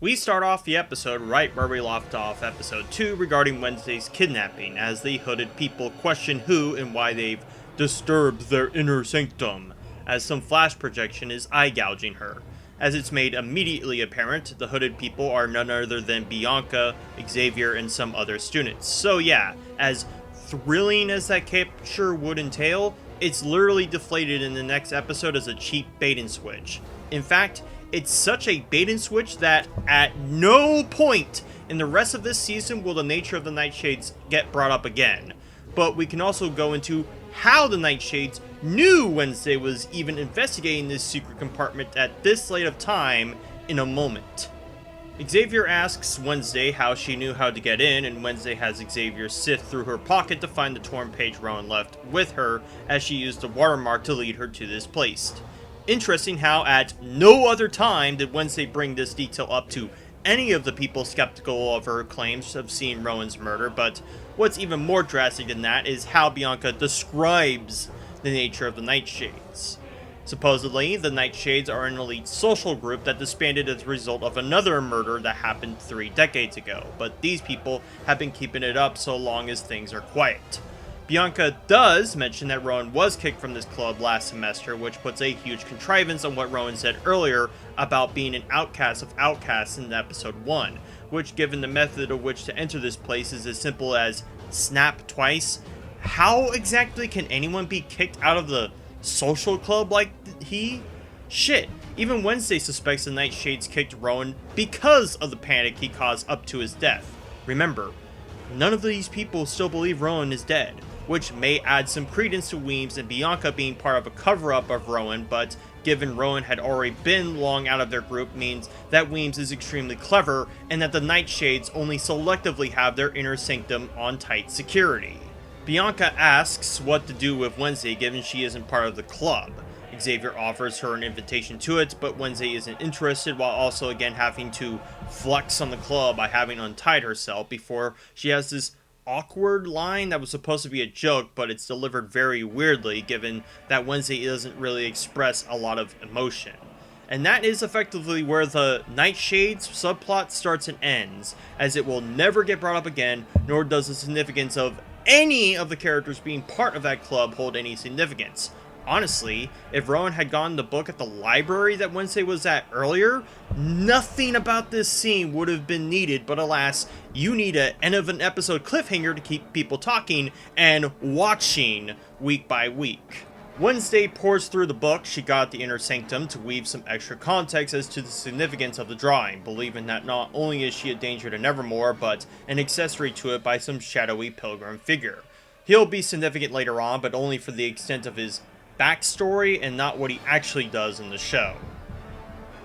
We start off the episode right where we left off episode 2 regarding Wednesday's kidnapping, as the hooded people question who and why they've disturbed their inner sanctum, as some flash projection is eye gouging her. As it's made immediately apparent, the hooded people are none other than Bianca, Xavier, and some other students. So yeah, as thrilling as that capture would entail, it's literally deflated in the next episode as a cheap bait and switch. In fact, it's such a bait and switch that at no point in the rest of this season will the nature of the Nightshades get brought up again. But we can also go into how the Nightshades knew Wednesday was even investigating this secret compartment at this late of time in a moment. Xavier asks Wednesday how she knew how to get in, and Wednesday has Xavier sift through her pocket to find the torn page Rowan left with her as she used the watermark to lead her to this place. Interesting how at no other time did Wednesday bring this detail up to any of the people skeptical of her claims of seeing Rowan's murder, but what's even more drastic than that is how Bianca describes the nature of the Nightshades. Supposedly, the Nightshades are an elite social group that disbanded as a result of another murder that happened 3 decades ago, but these people have been keeping it up so long as things are quiet. Bianca does mention that Rowan was kicked from this club last semester, which puts a huge contrivance on what Rowan said earlier about being an outcast of outcasts in episode 1, which given the method of which to enter this place is as simple as snap twice, how exactly can anyone be kicked out of the social club like he? Shit, even Wednesday suspects the Nightshades kicked Rowan because of the panic he caused up to his death. Remember, none of these people still believe Rowan is dead, which may add some credence to Weems and Bianca being part of a cover-up of Rowan, but given Rowan had already been long out of their group means that Weems is extremely clever and that the Nightshades only selectively have their inner sanctum on tight security. Bianca asks what to do with Wednesday given she isn't part of the club. Xavier offers her an invitation to it, but Wednesday isn't interested while also again having to flex on the club by having untied herself before she has this awkward line that was supposed to be a joke, but it's delivered very weirdly given that Wednesday doesn't really express a lot of emotion. And that is effectively where the Nightshades subplot starts and ends, as it will never get brought up again, nor does the significance of any of the characters being part of that club hold any significance. Honestly, if Rowan had gotten the book at the library that Wednesday was at earlier, nothing about this scene would have been needed, but alas, you need an end of an episode cliffhanger to keep people talking and watching week by week. Wednesday pours through the book she got at the Inner Sanctum to weave some extra context as to the significance of the drawing, believing that not only is she a danger to Nevermore, but an accessory to it by some shadowy pilgrim figure. He'll be significant later on, but only for the extent of his backstory and not what he actually does in the show.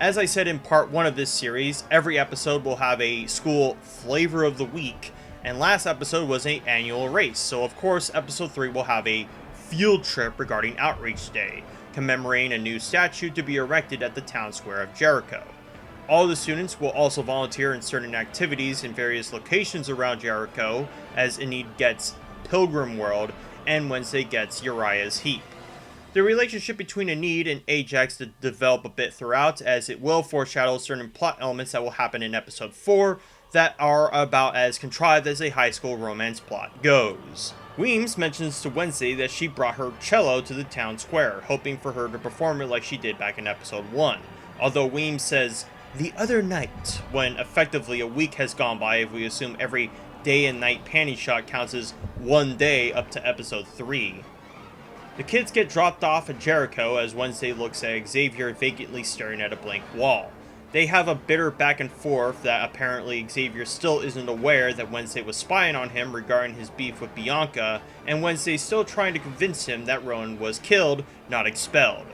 As I said in part 1 of this series, every episode will have a school flavor of the week, and last episode was an annual race, so of course episode 3 will have a field trip regarding Outreach Day, commemorating a new statue to be erected at the town square of Jericho. All the students will also volunteer in certain activities in various locations around Jericho, as Enid gets Pilgrim World and Wednesday gets Uriah's Heap. The relationship between Enid and Ajax to develop a bit throughout, as it will foreshadow certain plot elements that will happen in episode 4 that are about as contrived as a high school romance plot goes. Weems mentions to Wednesday that she brought her cello to the town square, hoping for her to perform it like she did back in episode 1, although Weems says, "the other night," when effectively a week has gone by if we assume every day and night panty shot counts as one day up to episode 3. The kids get dropped off at Jericho as Wednesday looks at Xavier vacantly staring at a blank wall. They have a bitter back and forth that apparently Xavier still isn't aware that Wednesday was spying on him regarding his beef with Bianca, and Wednesday still trying to convince him that Rowan was killed, not expelled.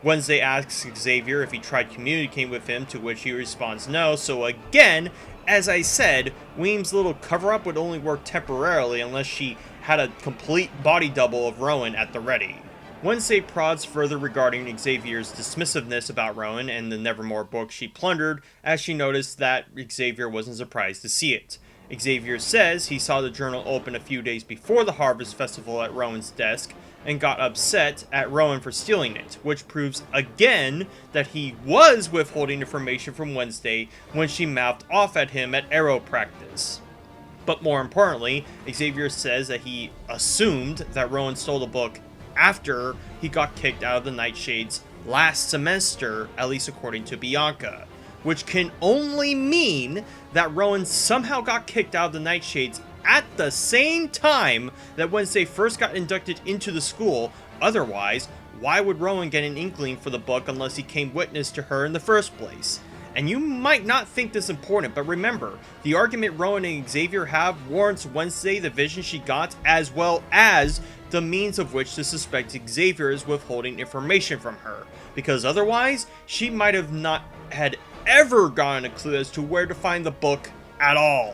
Wednesday asks Xavier if he tried communicating with him, to which he responds no, so again, as I said, Weems' little cover-up would only work temporarily unless she had a complete body double of Rowan at the ready. Wednesday prods further regarding Xavier's dismissiveness about Rowan and the Nevermore book she plundered, as she noticed that Xavier wasn't surprised to see it. Xavier says he saw the journal open a few days before the Harvest Festival at Rowan's desk, and got upset at Rowan for stealing it, which proves again that he was withholding information from Wednesday when she mouthed off at him at arrow practice. But more importantly, Xavier says that he assumed that Rowan stole the book after he got kicked out of the Nightshades last semester, at least according to Bianca, which can only mean that Rowan somehow got kicked out of the Nightshades at the same time that Wednesday first got inducted into the school. Otherwise, why would Rowan get an inkling for the book unless he came witness to her in the first place? And you might not think this important, but remember, the argument Rowan and Xavier have warrants Wednesday the vision she got, as well as the means of which to suspect Xavier is withholding information from her, because otherwise, she might have not had ever gotten a clue as to where to find the book at all.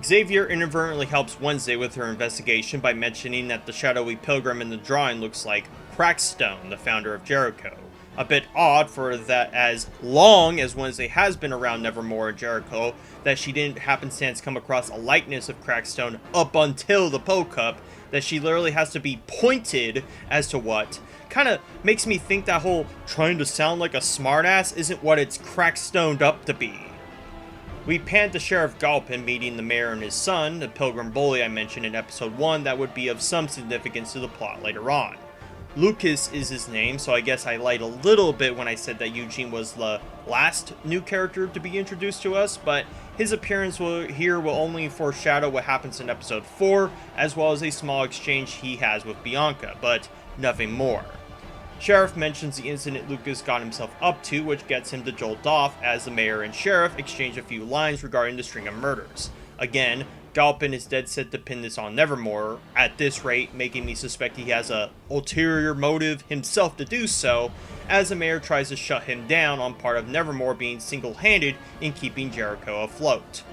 Xavier inadvertently helps Wednesday with her investigation by mentioning that the shadowy pilgrim in the drawing looks like Crackstone, the founder of Jericho. A bit odd for that, as long as Wednesday has been around Nevermore and Jericho, that she didn't happenstance come across a likeness of Crackstone up until the Poe Cup, that she literally has to be pointed as to what. Kinda makes me think that whole trying to sound like a smartass isn't what it's crackstoned up to be. We pan to Sheriff Galpin meeting the mayor and his son, the pilgrim bully I mentioned in episode 1 that would be of some significance to the plot later on. Lucas is his name, so I guess I lied a little bit when I said that Eugene was the last new character to be introduced to us, but his appearance here will only foreshadow what happens in episode 4, as well as a small exchange he has with Bianca, but nothing more. Sheriff mentions the incident Lucas got himself up to, which gets him to jolt off as the mayor and sheriff exchange a few lines regarding the string of murders. Again, Galpin is dead set to pin this on Nevermore, at this rate making me suspect he has a ulterior motive himself to do so, as the mayor tries to shut him down on part of Nevermore being single-handed in keeping Jericho afloat.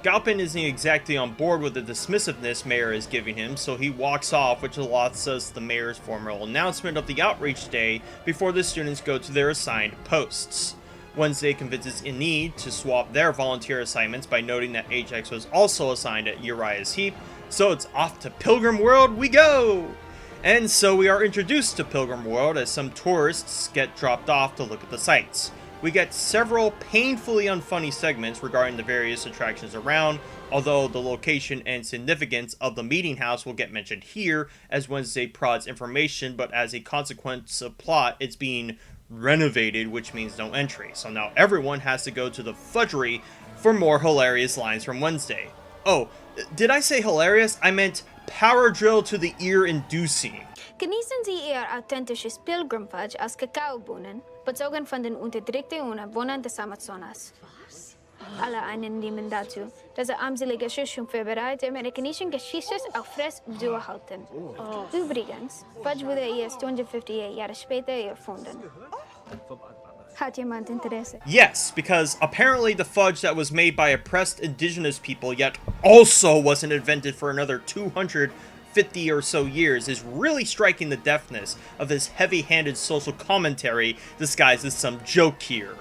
Galpin isn't exactly on board with the dismissiveness Mayor is giving him, so he walks off, which allows us the mayor's formal announcement of the outreach day before the students go to their assigned posts. Wednesday convinces Enid to swap their volunteer assignments by noting that Ajax was also assigned at Uriah's Heap, so it's off to Pilgrim World we go! And so we are introduced to Pilgrim World as some tourists get dropped off to look at the sights. We get several painfully unfunny segments regarding the various attractions around, although the location and significance of the meeting house will get mentioned here as Wednesday prods information, but as a consequence of plot, it's being renovated, which means no entry. So now everyone has to go to the fudgery for more hilarious lines from Wednesday. Oh, did I say hilarious? I meant power drill to the ear inducing. Genießen Sie Ihr authentisches Pilgrimfudge aus Kakaobohnen, bezogen von den unterdrückten Bewohnern des Amazonas. Was? Alle einen nehmen dazu, dass armselige Schussung vorbereitet amerikanischen Geschichte auch frisch durchhalten. Übrigens, Fudge wurde erst 258 Jahre später erfunden. Hat jemand Interesse? Yes, because apparently the fudge that was made by oppressed indigenous people yet also wasn't invented for another 250 or so years is really striking the deftness of this heavy-handed social commentary disguised as some joke here.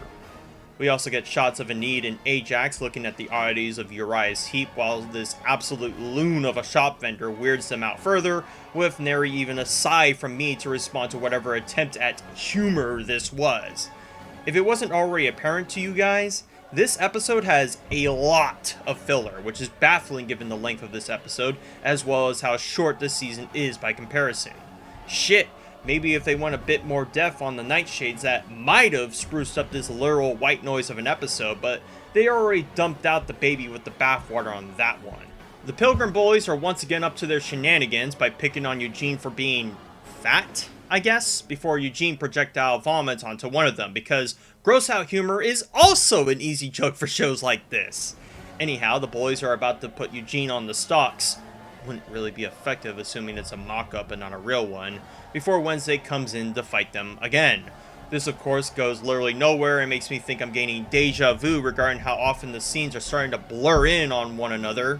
We also get shots of Enid and Ajax looking at the oddities of Uriah's Heap while this absolute loon of a shop vendor weirds them out further, with nary even a sigh from me to respond to whatever attempt at humor this was. If it wasn't already apparent to you guys, this episode has a lot of filler, which is baffling given the length of this episode, as well as how short this season is by comparison. Shit, maybe if they went a bit more depth on the Nightshades, that might have spruced up this literal white noise of an episode, but they already dumped out the baby with the bathwater on that one. The Pilgrim Bullies are once again up to their shenanigans by picking on Eugene for being fat, I guess, before Eugene projectile vomits onto one of them, because gross out humor is also an easy joke for shows like this. Anyhow, the boys are about to put Eugene on the stocks. Wouldn't really be effective assuming it's a mock-up and not a real one, before Wednesday comes in to fight them again. This of course goes literally nowhere and makes me think I'm gaining deja vu regarding how often the scenes are starting to blur in on one another.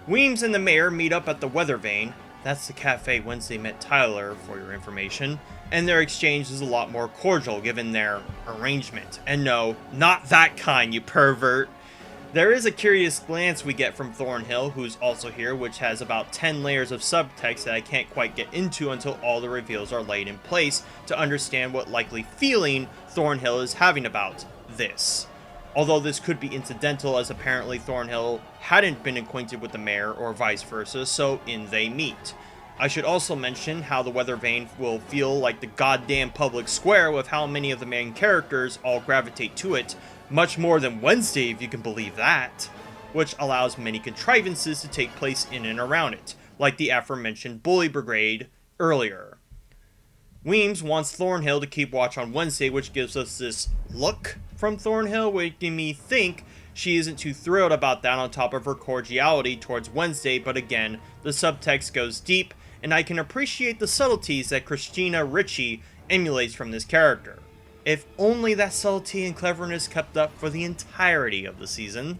Weems and the mayor meet up at the Weather Vane. That's the cafe Wednesday met Tyler, for your information, and their exchange is a lot more cordial given their arrangement. And no, not that kind, you pervert. There is a curious glance we get from Thornhill, who's also here, which has about 10 layers of subtext that I can't quite get into until all the reveals are laid in place to understand what likely feeling Thornhill is having about this. Although this could be incidental, as apparently Thornhill hadn't been acquainted with the mayor or vice versa, so in they meet. I should also mention how the weather vane will feel like the goddamn public square with how many of the main characters all gravitate to it, much more than Wednesday if you can believe that, which allows many contrivances to take place in and around it, like the aforementioned Bully Brigade earlier. Weems wants Thornhill to keep watch on Wednesday, which gives us this look from Thornhill, making me think she isn't too thrilled about that on top of her cordiality towards Wednesday, but again, the subtext goes deep, and I can appreciate the subtleties that Christina Ricci emulates from this character. If only that subtlety and cleverness kept up for the entirety of the season.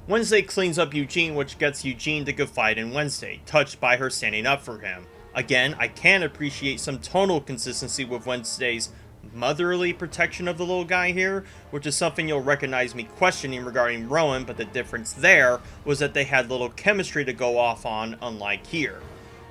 Wednesday cleans up Eugene, which gets Eugene to confide in Wednesday, touched by her standing up for him. Again, I can appreciate some tonal consistency with Wednesday's motherly protection of the little guy here, which is something you'll recognize me questioning regarding Rowan, but the difference there was that they had little chemistry to go off on, unlike here.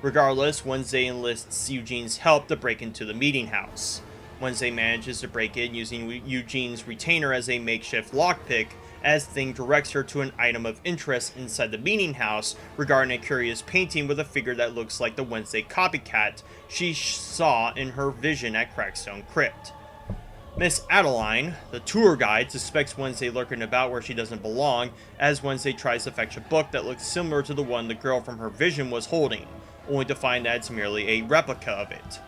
Regardless, Wednesday enlists Eugene's help to break into the meeting house. Wednesday manages to break in using Eugene's retainer as a makeshift lockpick, as Thing directs her to an item of interest inside the meeting house regarding a curious painting with a figure that looks like the Wednesday copycat she saw in her vision at Crackstone Crypt. Miss Adeline, the tour guide, suspects Wednesday lurking about where she doesn't belong, as Wednesday tries to fetch a book that looks similar to the one the girl from her vision was holding, only to find that it's merely a replica of it.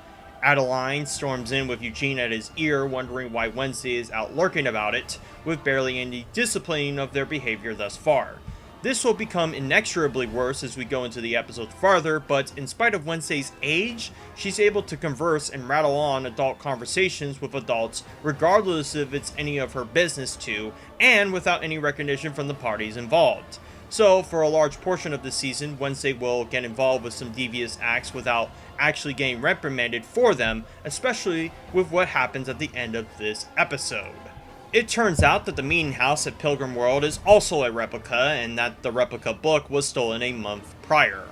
Adeline storms in with Eugene at his ear, wondering why Wednesday is out lurking about it, with barely any disciplining of their behavior thus far. This will become inexorably worse as we go into the episode farther, but in spite of Wednesday's age, she's able to converse and rattle on adult conversations with adults regardless if it's any of her business to, and without any recognition from the parties involved. So, for a large portion of the season, Wednesday will get involved with some devious acts without actually getting reprimanded for them, especially with what happens at the end of this episode. It turns out that the meeting house at Pilgrim World is also a replica, and that the replica book was stolen a month prior.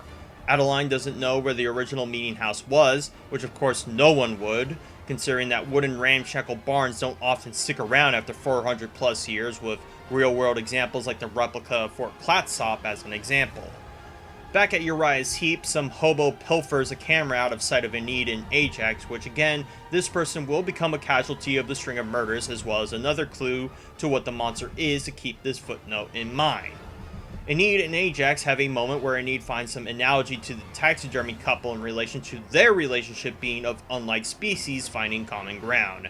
Adeline doesn't know where the original meeting house was, which of course no one would, considering that wooden ramshackle barns don't often stick around after 400 plus years, with real-world examples like the replica of Fort Clatsop as an example. Back at Uriah's heap, some hobo pilfers a camera out of sight of Enid and Ajax, which again, this person will become a casualty of the string of murders, as well as another clue to what the monster is to keep this footnote in mind. Enid and Ajax have a moment where Enid finds some analogy to the taxidermy couple in relation to their relationship being of unlike species finding common ground.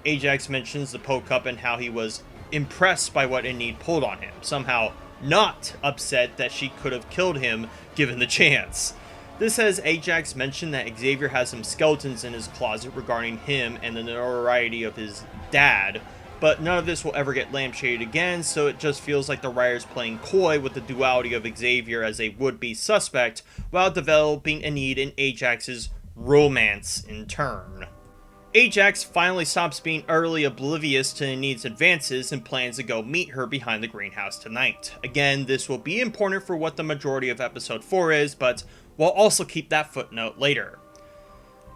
Ajax mentions the poke up and how he was impressed by what Enid pulled on him, somehow not upset that she could have killed him given the chance. This has Ajax mention that Xavier has some skeletons in his closet regarding him and the notoriety of his dad, but none of this will ever get lampshaded again, so it just feels like the writers playing coy with the duality of Xavier as a would-be suspect while developing Enid and Ajax's romance in turn. Ajax finally stops being utterly oblivious to Enid's advances and plans to go meet her behind the greenhouse tonight. Again, this will be important for what the majority of episode 4 is, but we'll also keep that footnote later.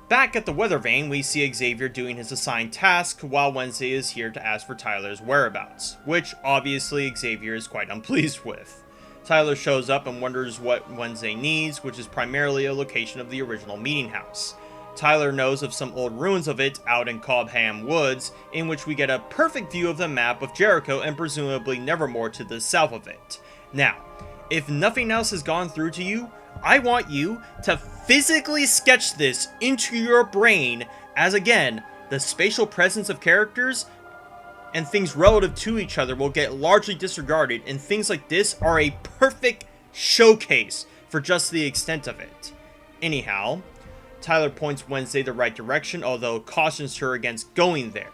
Back at the weather vane, we see Xavier doing his assigned task while Wednesday is here to ask for Tyler's whereabouts, which obviously Xavier is quite unpleased with. Tyler shows up and wonders what Wednesday needs, which is primarily a location of the original meeting house. Tyler knows of some old ruins of it out in Cobham Woods, in which we get a perfect view of the map of Jericho and presumably Nevermore to the south of it. Now, if nothing else has gone through to you, I want you to physically sketch this into your brain as, again, the spatial presence of characters and things relative to each other will get largely disregarded, and things like this are a perfect showcase for just the extent of it. Anyhow, Tyler points Wednesday the right direction, although cautions her against going there.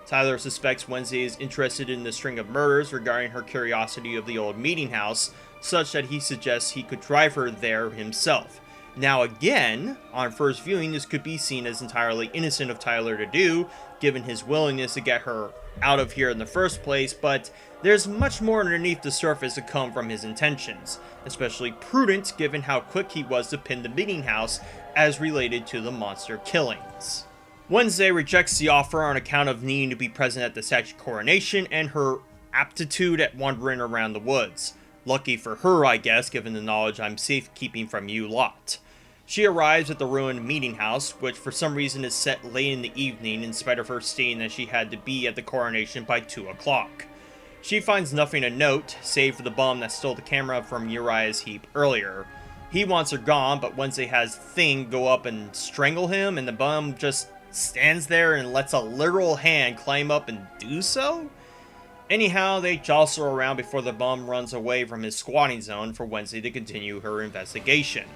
Tyler suspects Wednesday is interested in the string of murders regarding her curiosity of the old meeting house, such that he suggests he could drive her there himself. Now again, on first viewing, this could be seen as entirely innocent of Tyler to do, given his willingness to get her out of here in the first place, but there's much more underneath the surface to come from his intentions, especially prudent given how quick he was to pin the meeting house as related to the monster killings. Wednesday rejects the offer on account of needing to be present at the statue coronation and her aptitude at wandering around the woods. Lucky for her, I guess, given the knowledge I'm safekeeping from you lot. She arrives at the ruined meeting house, which for some reason is set late in the evening in spite of her stating that she had to be at the coronation by 2 o'clock. She finds nothing to note, save for the bum that stole the camera from Uriah's heap earlier. He wants her gone, but Wednesday has Thing go up and strangle him, and the bum just stands there and lets a literal hand climb up and do so? Anyhow, they jostle around before the bum runs away from his squatting zone for Wednesday to continue her investigation.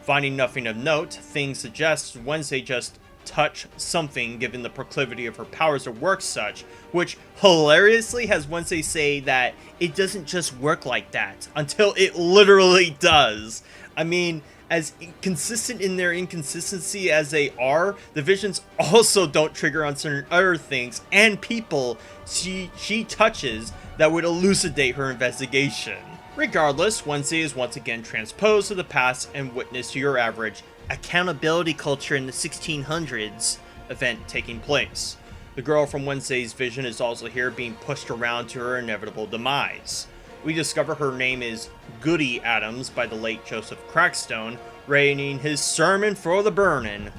Finding nothing of note, Thing suggests Wednesday just touch something given the proclivity of her powers to work such, which hilariously has Wednesday say that it doesn't just work like that, until it literally does. I mean, as consistent in their inconsistency as they are, the visions also don't trigger on certain other things and people she touches that would elucidate her investigation. Regardless, Wednesday is once again transposed to the past and witness to your average accountability culture in the 1600s event taking place. The girl from Wednesday's vision is also here being pushed around to her inevitable demise. We discover her name is Goody Addams by the late Joseph Crackstone, writing his sermon for the burning.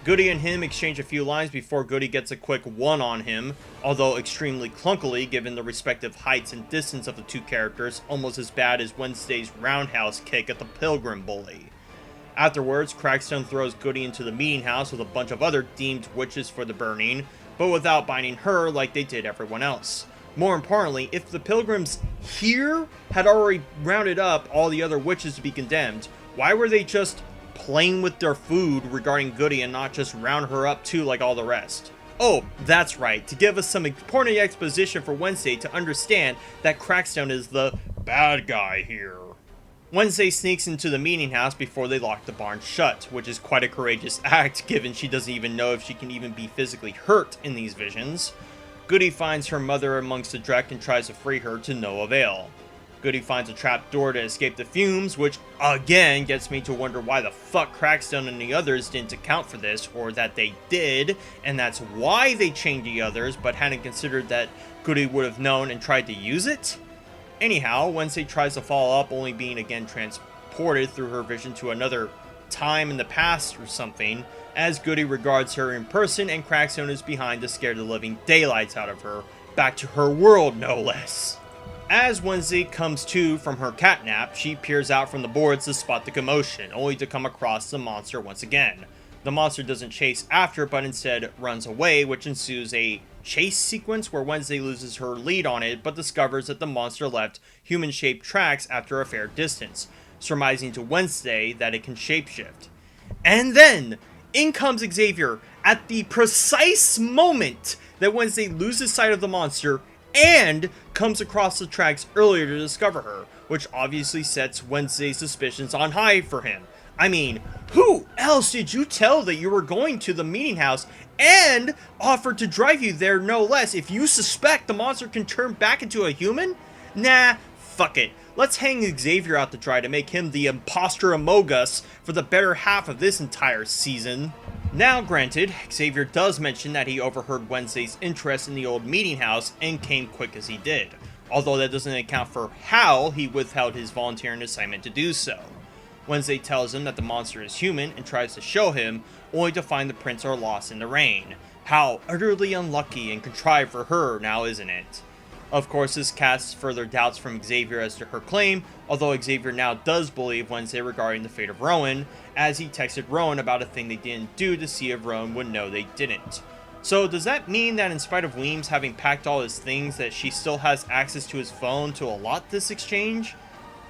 Goody and him exchange a few lines before Goody gets a quick one on him, although extremely clunkily given the respective heights and distance of the two characters, almost as bad as Wednesday's roundhouse kick at the Pilgrim Bully. Afterwards, Crackstone throws Goody into the meeting house with a bunch of other deemed witches for the burning, but without binding her like they did everyone else. More importantly, if the Pilgrims here had already rounded up all the other witches to be condemned, why were they just playing with their food regarding Goody and not just round her up too like all the rest? Oh, that's right, to give us some important exposition for Wednesday to understand that Crackstone is the bad guy here. Wednesday sneaks into the meeting house before they lock the barn shut, which is quite a courageous act given she doesn't even know if she can even be physically hurt in these visions. Goody finds her mother amongst the dreck and tries to free her to no avail. Goody finds a trap door to escape the fumes, which again gets me to wonder why the fuck Crackstone and the others didn't account for this, or that they did, and that's why they chained the others, but hadn't considered that Goody would have known and tried to use it? Anyhow, Wednesday tries to follow up, only being again transported through her vision to another time in the past or something, as Goody regards her in person and Crackstone is behind to scare the living daylights out of her, back to her world no less. As Wednesday comes to from her catnap, she peers out from the boards to spot the commotion, only to come across the monster once again. The monster doesn't chase after, but instead runs away, which ensues a chase sequence where Wednesday loses her lead on it, but discovers that the monster left human-shaped tracks after a fair distance, surmising to Wednesday that it can shapeshift. And then, in comes Xavier at the precise moment that Wednesday loses sight of the monster and comes across the tracks earlier to discover her, which obviously sets Wednesday's suspicions on high for him. I mean, who else did you tell that you were going to the meeting house and offered to drive you there no less if you suspect the monster can turn back into a human? Nah, fuck it. Let's hang Xavier out to dry to make him the imposter among us for the better half of this entire season. Now, granted, Xavier does mention that he overheard Wednesday's interest in the old meeting house and came quick as he did, although that doesn't account for how he withheld his volunteering assignment to do so. Wednesday tells him that the monster is human and tries to show him, only to find the prints are lost in the rain. How utterly unlucky and contrived for her now, isn't it? Of course, this casts further doubts from Xavier as to her claim, although Xavier now does believe Wednesday regarding the fate of Rowan, as he texted Rowan about a thing they didn't do to see if Rowan would know they didn't. So does that mean that in spite of Weems having packed all his things, that she still has access to his phone to allot this exchange?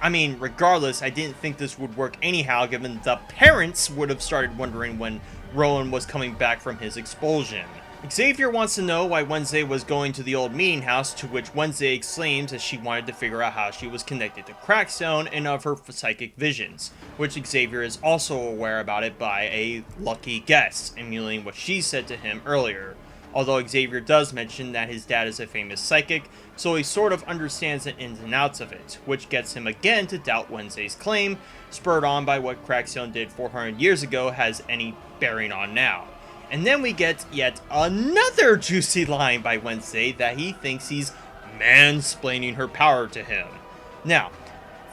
I mean, regardless, I didn't think this would work anyhow, given the parents would have started wondering when Rowan was coming back from his expulsion. Xavier wants to know why Wednesday was going to the old meeting house, to which Wednesday exclaims that she wanted to figure out how she was connected to Crackstone and of her psychic visions, which Xavier is also aware about it by a lucky guess, emulating what she said to him earlier. Although Xavier does mention that his dad is a famous psychic, so he sort of understands the ins and outs of it, which gets him again to doubt Wednesday's claim, spurred on by what Crackstone did 400 years ago has any bearing on now. And then we get yet another juicy line by Wednesday that he thinks he's mansplaining her power to him. Now,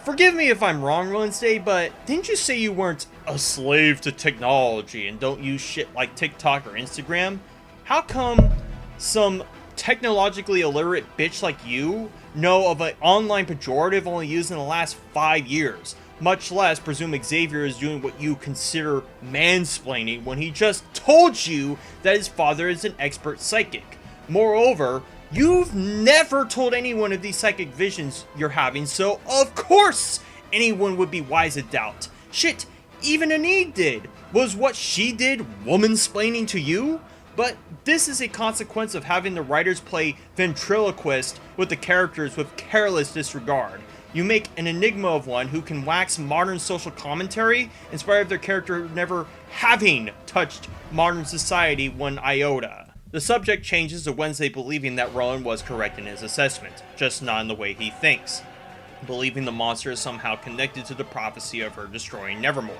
forgive me if I'm wrong, Wednesday, but didn't you say you weren't a slave to technology and don't use shit like TikTok or Instagram? How come some technologically illiterate bitch like you know of an online pejorative only used in the last 5 years? Much less presume Xavier is doing what you consider mansplaining when he just told you that his father is an expert psychic. Moreover, you've never told anyone of these psychic visions you're having, so of course anyone would be wise to doubt. Shit, even Enid did. Was what she did womansplaining to you? But this is a consequence of having the writers play ventriloquist with the characters with careless disregard. You make an enigma of one who can wax modern social commentary in spite of their character never having touched modern society one iota. The subject changes to Wednesday believing that Rowan was correct in his assessment, just not in the way he thinks, believing the monster is somehow connected to the prophecy of her destroying Nevermore.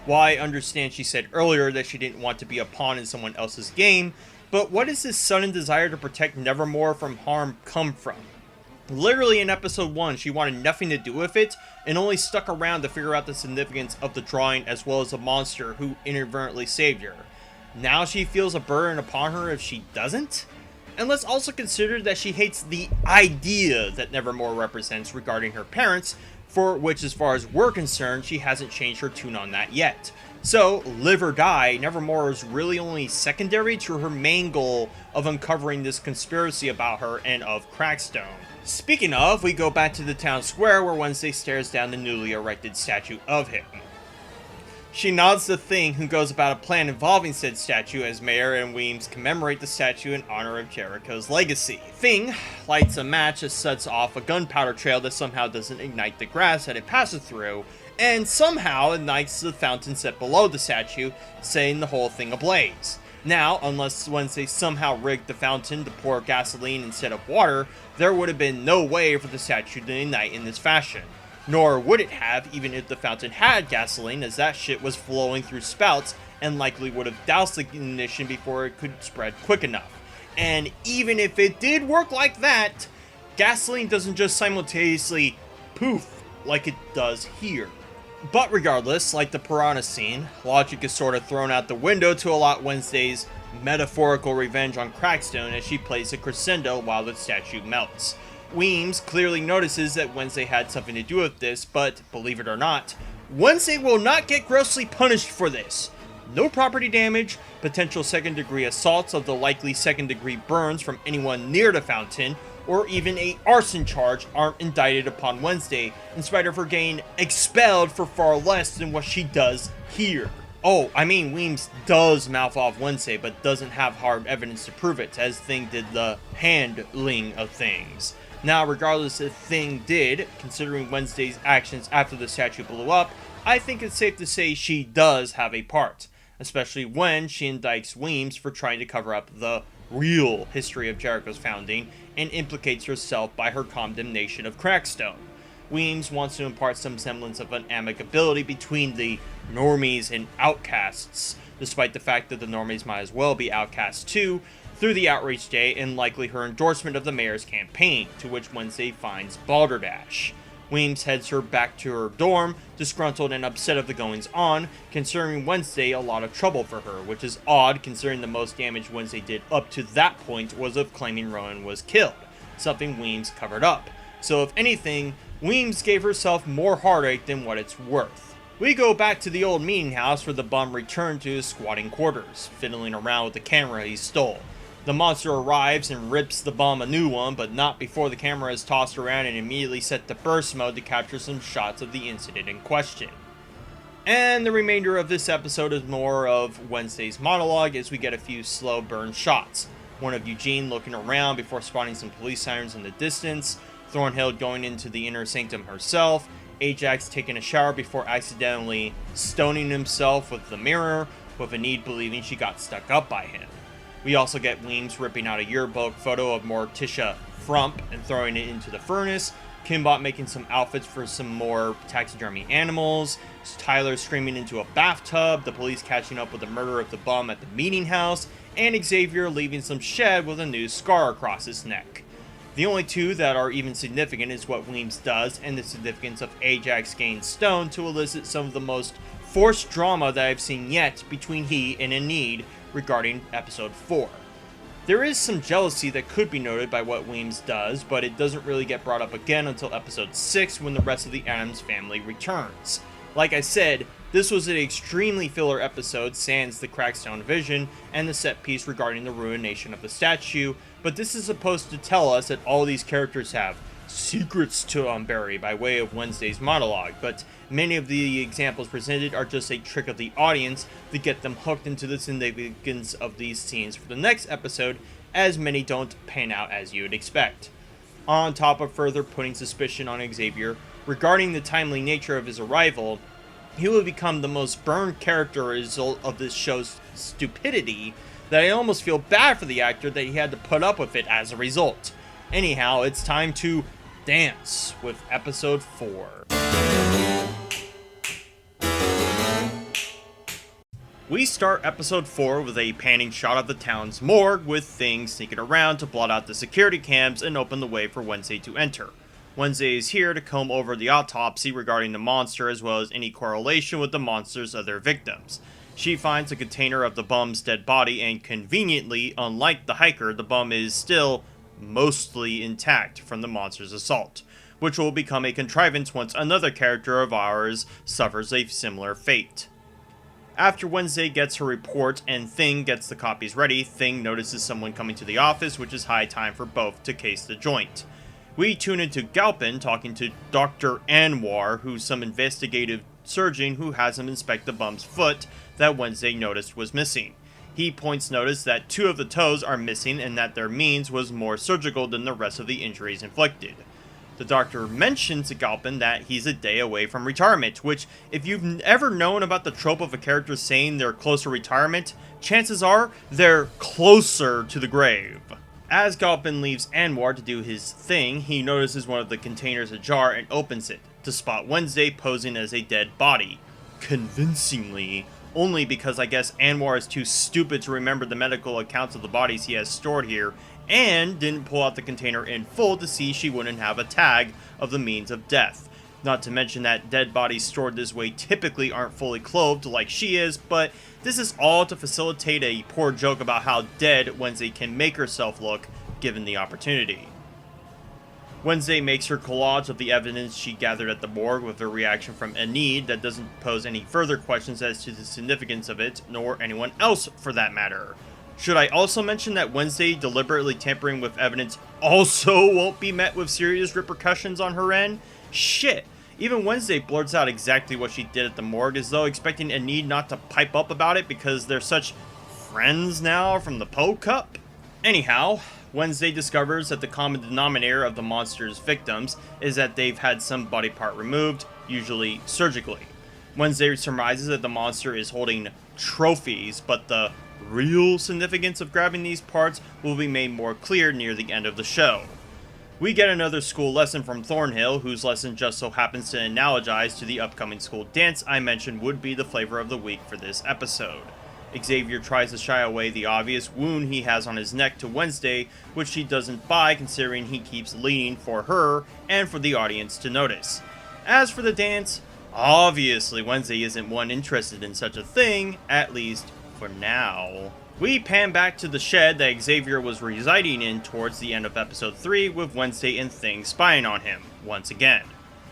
While I understand she said earlier that she didn't want to be a pawn in someone else's game, but what does this sudden desire to protect Nevermore from harm come from? Literally in episode 1, she wanted nothing to do with it, and only stuck around to figure out the significance of the drawing as well as the monster who inadvertently saved her. Now she feels a burden upon her if she doesn't? And let's also consider that she hates the idea that Nevermore represents regarding her parents, for which as far as we're concerned, she hasn't changed her tune on that yet. So, live or die, Nevermore is really only secondary to her main goal of uncovering this conspiracy about her and of Crackstone. Speaking of, we go back to the town square where Wednesday stares down the newly erected statue of him. She nods to Thing, who goes about a plan involving said statue as Mayor and Weems commemorate the statue in honor of Jericho's legacy. Thing lights a match that sets off a gunpowder trail that somehow doesn't ignite the grass that it passes through, and somehow ignites the fountain set below the statue, setting the whole thing ablaze. Now, unless Wednesday somehow rigged the fountain to pour gasoline instead of water, there would have been no way for the statue to ignite in this fashion. Nor would it have even if the fountain had gasoline, as that shit was flowing through spouts and likely would have doused the ignition before it could spread quick enough. And even if it did work like that, gasoline doesn't just simultaneously poof like it does here. But regardless, like the piranha scene, logic is sort of thrown out the window to allot Wednesday's metaphorical revenge on Crackstone as she plays a crescendo while the statue melts. Weems clearly notices that Wednesday had something to do with this, but believe it or not, Wednesday will not get grossly punished for this. No property damage, potential second-degree assaults of the likely second-degree burns from anyone near the fountain, or even a arson charge aren't indicted upon Wednesday, in spite of her getting expelled for far less than what she does here. Oh, I mean, Weems does mouth off Wednesday, but doesn't have hard evidence to prove it, as Thing did the handling of things. Now, regardless if Thing did, considering Wednesday's actions after the statue blew up, I think it's safe to say she does have a part, especially when she indicts Weems for trying to cover up the real history of Jericho's founding and implicates herself by her condemnation of Crackstone. Weems wants to impart some semblance of an amicability between the normies and outcasts, despite the fact that the normies might as well be outcasts too, through the Outreach Day and likely her endorsement of the mayor's campaign, to which Wednesday finds balderdash. Weems heads her back to her dorm, disgruntled and upset of the goings-on, considering Wednesday a lot of trouble for her, which is odd considering the most damage Wednesday did up to that point was of claiming Rowan was killed, something Weems covered up. So if anything, Weems gave herself more heartache than what it's worth. We go back to the old meeting house where the bum returned to his squatting quarters, fiddling around with the camera he stole. The monster arrives and rips the bum a new one, but not before the camera is tossed around and immediately set to burst mode to capture some shots of the incident in question. And the remainder of this episode is more of Wednesday's monologue as we get a few slow burn shots. One of Eugene looking around before spotting some police sirens in the distance, Thornhill going into the inner sanctum herself, Ajax taking a shower before accidentally stoning himself with the mirror, with Enid believing she got stuck up by him. We also get Weems ripping out a yearbook photo of Morticia Frump and throwing it into the furnace, Kimbot making some outfits for some more taxidermy animals, Tyler screaming into a bathtub, the police catching up with the murder of the bum at the meeting house, and Xavier leaving some shed with a new scar across his neck. The only two that are even significant is what Weems does and the significance of Ajax getting stoned to elicit some of the most forced drama that I've seen yet between he and Enid regarding episode 4. There is some jealousy that could be noted by what Weems does, but it doesn't really get brought up again until episode 6 when the rest of the Addams family returns. Like I said, this was an extremely filler episode sans the Crackstone vision and the set piece regarding the ruination of the statue, but this is supposed to tell us that all these characters have secrets to unbury by way of Wednesday's monologue, but many of the examples presented are just a trick of the audience to get them hooked into the significance of these scenes for the next episode, as many don't pan out as you would expect. On top of further putting suspicion on Xavier regarding the timely nature of his arrival, he will become the most burned character as a result of this show's stupidity that I almost feel bad for the actor that he had to put up with it as a result. Anyhow, it's time to dance with episode 4. We start episode 4 with a panning shot of the town's morgue with things sneaking around to blot out the security cams and open the way for Wednesday to enter. Wednesday is here to comb over the autopsy regarding the monster as well as any correlation with the monster's other victims. She finds a container of the bum's dead body and conveniently, unlike the hiker, the bum is still mostly intact from the monster's assault, which will become a contrivance once another character of ours suffers a similar fate. After Wednesday gets her report and Thing gets the copies ready, Thing notices someone coming to the office, which is high time for both to case the joint. We tune into Galpin talking to Dr. Anwar, who's some investigative surgeon who has him inspect the bum's foot that Wednesday noticed was missing. He points notice that 2 of the toes are missing and that their means was more surgical than the rest of the injuries inflicted. The doctor mentions to Galpin that he's a day away from retirement, which, if you've ever known about the trope of a character saying they're close to retirement, chances are they're closer to the grave. As Galpin leaves Anwar to do his thing, he notices one of the containers ajar and opens it, to spot Wednesday posing as a dead body. Convincingly, only because I guess Anwar is too stupid to remember the medical accounts of the bodies he has stored here, and didn't pull out the container in full to see she wouldn't have a tag of the means of death. Not to mention that dead bodies stored this way typically aren't fully clothed like she is, but this is all to facilitate a poor joke about how dead Wednesday can make herself look given the opportunity. Wednesday makes her collage of the evidence she gathered at the morgue with a reaction from Enid that doesn't pose any further questions as to the significance of it, nor anyone else for that matter. Should I also mention that Wednesday deliberately tampering with evidence also won't be met with serious repercussions on her end? Shit, even Wednesday blurts out exactly what she did at the morgue as though expecting Enid not to pipe up about it because they're such friends now from the Poe Cup? Anyhow, Wednesday discovers that the common denominator of the monster's victims is that they've had some body part removed, usually surgically. Wednesday surmises that the monster is holding trophies, but the real significance of grabbing these parts will be made more clear near the end of the show. We get another school lesson from Thornhill, whose lesson just so happens to analogize to the upcoming school dance I mentioned would be the flavor of the week for this episode. Xavier tries to shy away the obvious wound he has on his neck to Wednesday, which she doesn't buy considering he keeps leaning for her and for the audience to notice. As for the dance, obviously Wednesday isn't one interested in such a thing, at least for now. We pan back to the shed that Xavier was residing in towards the end of episode 3 with Wednesday and Thing spying on him, once again.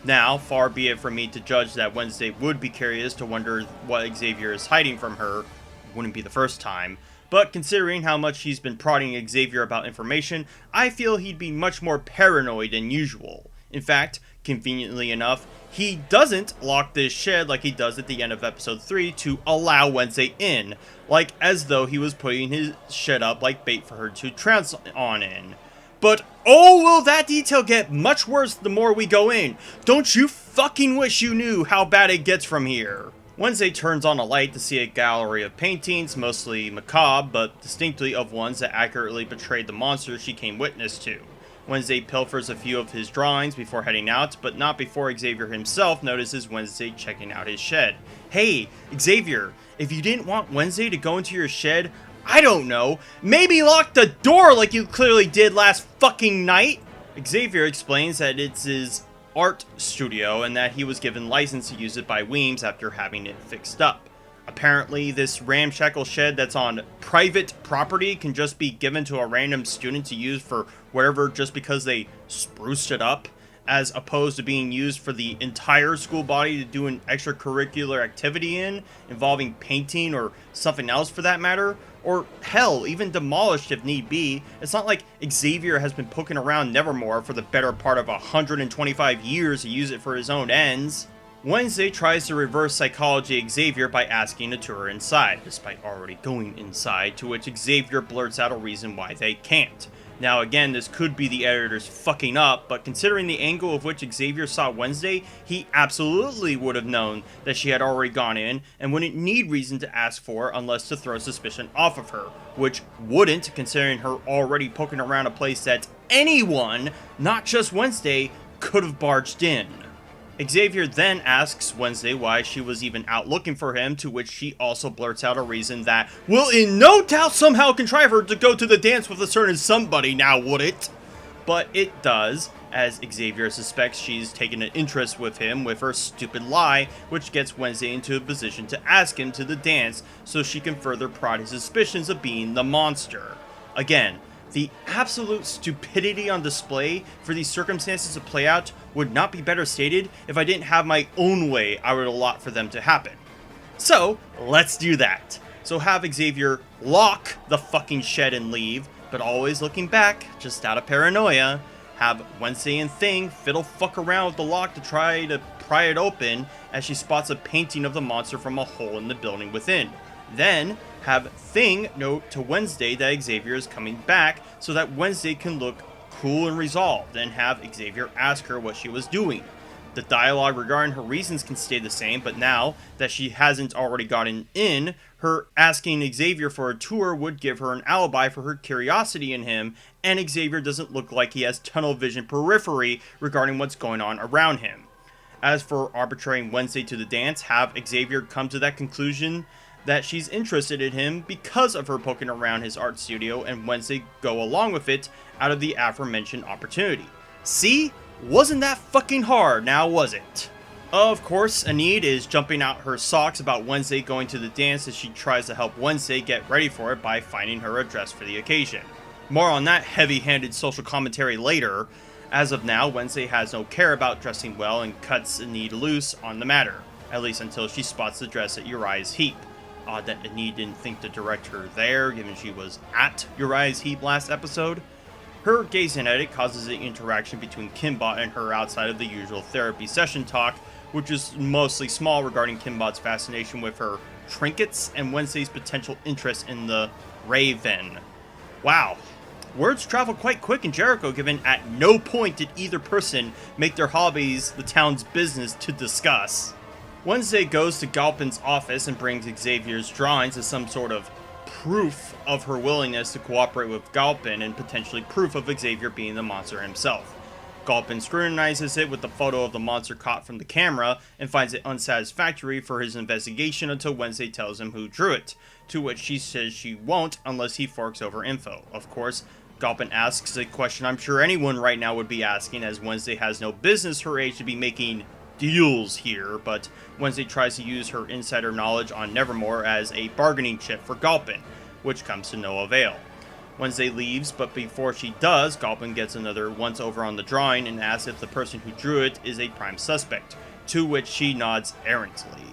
Now, far be it from me to judge that Wednesday would be curious to wonder what Xavier is hiding from her, wouldn't be the first time, but considering how much he's been prodding Xavier about information, I feel he'd be much more paranoid than usual. In fact, conveniently enough, he doesn't lock this shed like he does at the end of episode 3 to allow Wednesday in, like as though he was putting his shed up like bait for her to trounce on in. But oh, will that detail get much worse the more we go in. Don't you fucking wish you knew how bad it gets from here. Wednesday turns on a light to see a gallery of paintings, mostly macabre, but distinctly of ones that accurately portrayed the monster she came witness to. Wednesday pilfers a few of his drawings before heading out, but not before Xavier himself notices Wednesday checking out his shed. Hey, Xavier, if you didn't want Wednesday to go into your shed, I don't know, maybe lock the door like you clearly did last fucking night? Xavier explains that it's his art studio and that he was given license to use it by Weems after having it fixed up. Apparently, this ramshackle shed that's on private property can just be given to a random student to use for whatever just because they spruced it up, as opposed to being used for the entire school body to do an extracurricular activity involving painting or something else for that matter, or hell, even demolished if need be. It's not like Xavier has been poking around Nevermore for the better part of 125 years to use it for his own ends. Wednesday tries to reverse psychology Xavier by asking a tour inside, despite already going inside, to which Xavier blurts out a reason why they can't. Now again, this could be the editors fucking up, but considering the angle of which Xavier saw Wednesday, he absolutely would have known that she had already gone in and wouldn't need reason to ask for unless to throw suspicion off of her, which wouldn't, considering her already poking around a place that anyone, not just Wednesday, could have barged in. Xavier then asks Wednesday why she was even out looking for him, to which she also blurts out a reason that will in no doubt somehow contrive her to go to the dance with a certain somebody, now would it? But it does, as Xavier suspects she's taken an interest with him with her stupid lie, which gets Wednesday into a position to ask him to the dance so she can further prod his suspicions of being the monster. Again, the absolute stupidity on display for these circumstances to play out would not be better stated if I didn't have my own way I would allot for them to happen. So, let's do that. So have Xavier lock the fucking shed and leave, but always looking back, just out of paranoia. Have Wednesday and Thing fiddle fuck around with the lock to try to pry it open as she spots a painting of the monster from a hole in the building within. Then, have Thing note to Wednesday that Xavier is coming back so that Wednesday can look cool and resolved, and have Xavier ask her what she was doing. The dialogue regarding her reasons can stay the same, but now that she hasn't already gotten in, her asking Xavier for a tour would give her an alibi for her curiosity in him, and Xavier doesn't look like he has tunnel vision periphery regarding what's going on around him. As for arbitrating Wednesday to the dance, have Xavier come to that conclusion that she's interested in him because of her poking around his art studio, and Wednesday go along with it out of the aforementioned opportunity. See? Wasn't that fucking hard, now was it? Of course, Enid is jumping out her socks about Wednesday going to the dance as she tries to help Wednesday get ready for it by finding her a dress for the occasion. More on that heavy-handed social commentary later. As of now, Wednesday has no care about dressing well and cuts Enid loose on the matter, at least until she spots the dress at Uriah's heap. Odd that Enid didn't think to direct her there, given she was at Uriah's heap last episode. Her gazing at it causes an interaction between Kimbot and her outside of the usual therapy session talk, which is mostly small regarding Kimbot's fascination with her trinkets and Wednesday's potential interest in the Raven. Wow. Words travel quite quick in Jericho, given at no point did either person make their hobbies the town's business to discuss. Wednesday goes to Galpin's office and brings Xavier's drawings as some sort of proof of her willingness to cooperate with Galpin, and potentially proof of Xavier being the monster himself. Galpin scrutinizes it with the photo of the monster caught from the camera and finds it unsatisfactory for his investigation until Wednesday tells him who drew it, to which she says she won't unless he forks over info. Of course, Galpin asks a question I'm sure anyone right now would be asking, as Wednesday has no business her age to be making deals here, but Wednesday tries to use her insider knowledge on Nevermore as a bargaining chip for Galpin, which comes to no avail. Wednesday leaves, but before she does, Galpin gets another once over on the drawing and asks if the person who drew it is a prime suspect, to which she nods errantly.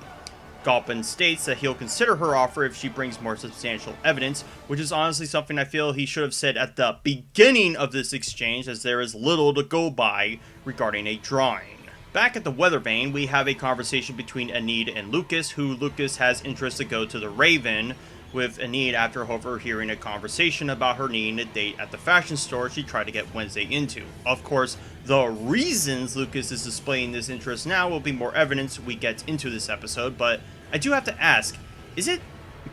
Galpin states that he'll consider her offer if she brings more substantial evidence, which is honestly something I feel he should have said at the beginning of this exchange, as there is little to go by regarding a drawing. Back at the weather vane, we have a conversation between Enid and Lucas, who Lucas has interest to go to the Raven with Enid after overhearing a conversation about her needing a date at the fashion store she tried to get Wednesday into. Of course, the reasons Lucas is displaying this interest now will be more evidence we get into this episode, but I do have to ask, is it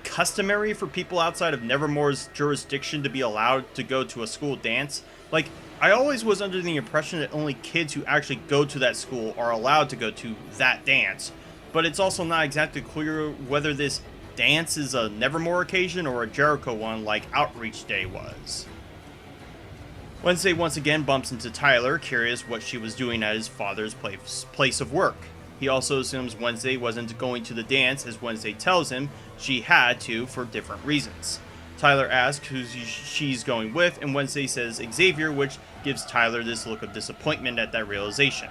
customary for people outside of Nevermore's jurisdiction to be allowed to go to a school dance? Like, I always was under the impression that only kids who actually go to that school are allowed to go to that dance, but it's also not exactly clear whether this dance is a Nevermore occasion or a Jericho one like Outreach Day was. Wednesday once again bumps into Tyler, curious what she was doing at his father's place of work. He also assumes Wednesday wasn't going to the dance, as Wednesday tells him she had to for different reasons. Tyler asks who she's going with, and Wednesday says Xavier, which gives Tyler this look of disappointment at that realization.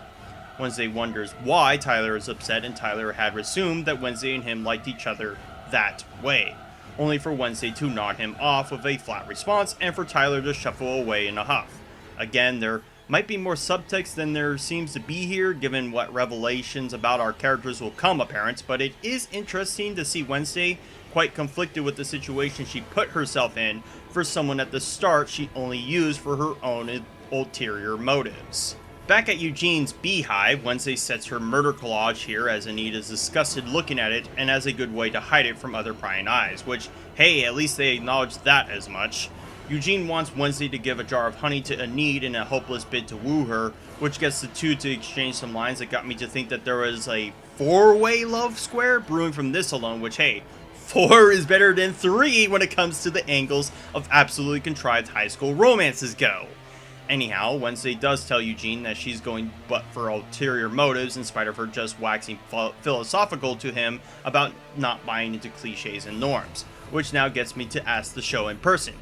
Wednesday wonders why Tyler is upset, and Tyler had assumed that Wednesday and him liked each other that way, only for Wednesday to nod him off with a flat response and for Tyler to shuffle away in a huff. Again, there might be more subtext than there seems to be here, given what revelations about our characters will come apparent, but it is interesting to see Wednesday quite conflicted with the situation she put herself in for someone at the start she only used for her own ulterior motives. Back at Eugene's beehive, Wednesday sets her murder collage here as Anita is disgusted looking at it and as a good way to hide it from other prying eyes, which, hey, at least they acknowledge that as much. Eugene wants Wednesday to give a jar of honey to Enid in a hopeless bid to woo her, which gets the two to exchange some lines that got me to think that there was a four-way love square brewing from this alone, which, hey, 4 is better than 3 when it comes to the angles of absolutely contrived high school romances go. Anyhow, Wednesday does tell Eugene that she's going but for ulterior motives in spite of her just waxing philosophical to him about not buying into cliches and norms, which now gets me to ask the show in person.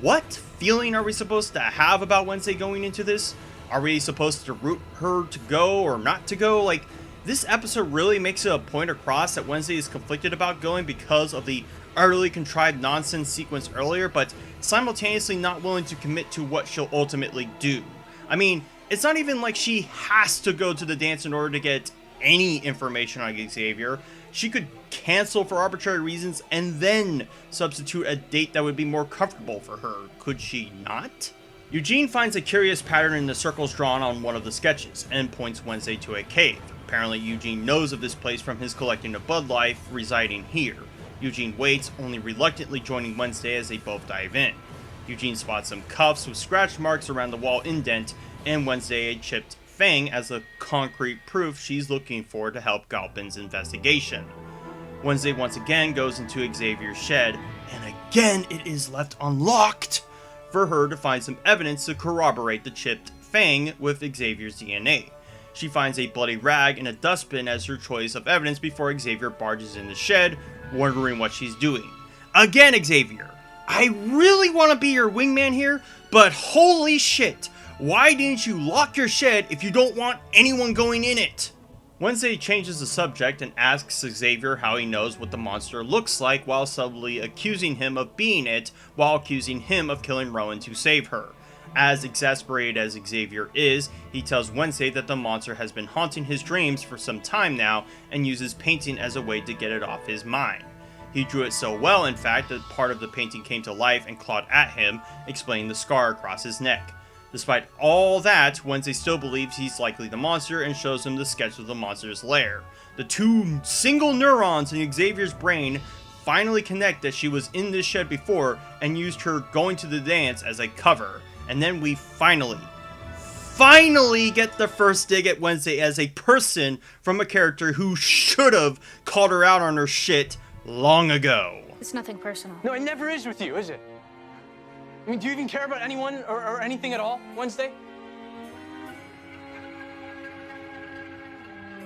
What feeling are we supposed to have about Wednesday going into this? Are we supposed to root her to go or not to go? Like, this episode really makes it a point across that Wednesday is conflicted about going because of the utterly contrived nonsense sequence earlier, but simultaneously not willing to commit to what she'll ultimately do. I mean, it's not even like she has to go to the dance in order to get any information on Xavier. She could cancel for arbitrary reasons and then substitute a date that would be more comfortable for her. Could she not? Eugene finds a curious pattern in the circles drawn on one of the sketches and points Wednesday to a cave. Apparently Eugene knows of this place from his collecting of Bud Life residing here. Eugene waits, only reluctantly joining Wednesday as they both dive in. Eugene spots some cuffs with scratch marks around the wall indent, and Wednesday a chipped fang as the concrete proof she's looking for to help Galpin's investigation. Wednesday once again goes into Xavier's shed, and again it is left unlocked for her to find some evidence to corroborate the chipped fang with Xavier's DNA. She finds a bloody rag in a dustbin as her choice of evidence before Xavier barges in the shed, wondering what she's doing. Again, Xavier, I really want to be your wingman here, but holy shit, why didn't you lock your shed if you don't want anyone going in it? Wednesday changes the subject and asks Xavier how he knows what the monster looks like while subtly accusing him of being it, while accusing him of killing Rowan to save her. As exasperated as Xavier is, he tells Wednesday that the monster has been haunting his dreams for some time now and uses painting as a way to get it off his mind. He drew it so well, in fact, that part of the painting came to life and clawed at him, explaining the scar across his neck. Despite all that, Wednesday still believes he's likely the monster and shows him the sketch of the monster's lair. The two single neurons in Xavier's brain finally connect that she was in this shed before and used her going to the dance as a cover. And then we finally get the first dig at Wednesday as a person from a character who should have called her out on her shit long ago. It's nothing personal. No, it never is with you, is it? I mean, do you even care about anyone or anything at all, Wednesday?